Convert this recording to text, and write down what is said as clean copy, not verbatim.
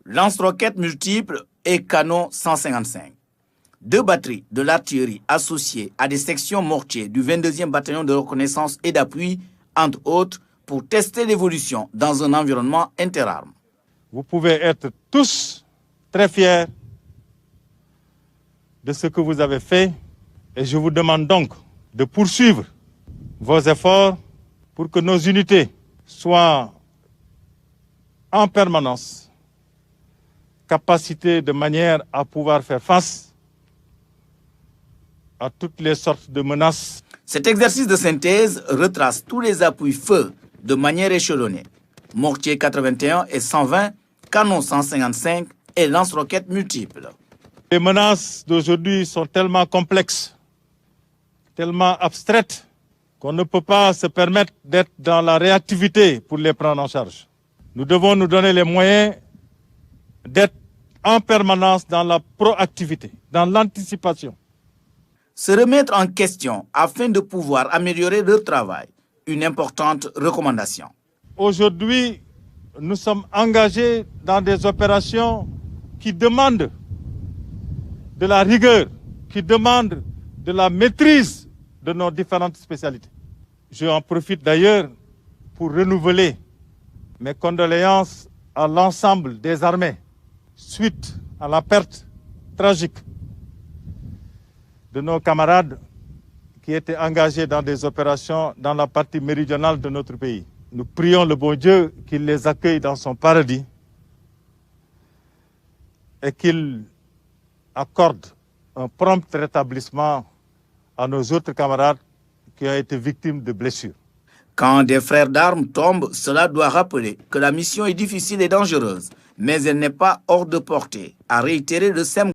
lance-roquettes multiples et canons 155. 2 batteries de l'artillerie associées à des sections mortiers du 22e bataillon de reconnaissance et d'appui, entre autres, pour tester l'évolution dans un environnement interarmes. Vous pouvez être tous très fiers de ce que vous avez fait et je vous demande donc de poursuivre vos efforts pour que nos unités soient en permanence capacitées de manière à pouvoir faire face à toutes les sortes de menaces. Cet exercice de synthèse retrace tous les appuis feu de manière échelonnée. Mortier 81 et 120, canon 155 et lance-roquettes multiples. Les menaces d'aujourd'hui sont tellement complexes, tellement abstraites, qu'on ne peut pas se permettre d'être dans la réactivité pour les prendre en charge. Nous devons nous donner les moyens d'être en permanence dans la proactivité, dans l'anticipation. Se remettre en question afin de pouvoir améliorer leur travail, une importante recommandation. Aujourd'hui, nous sommes engagés dans des opérations qui demandent de la rigueur, qui demandent de la maîtrise de nos différentes spécialités. Je en profite d'ailleurs pour renouveler mes condoléances à l'ensemble des armées suite à la perte tragique de nos camarades qui étaient engagés dans des opérations dans la partie méridionale de notre pays. Nous prions le bon Dieu qu'il les accueille dans son paradis et qu'il accorde un prompt rétablissement à nos autres camarades qui ont été victimes de blessures. Quand des frères d'armes tombent, cela doit rappeler que la mission est difficile et dangereuse, mais elle n'est pas hors de portée, a réitéré le SEM.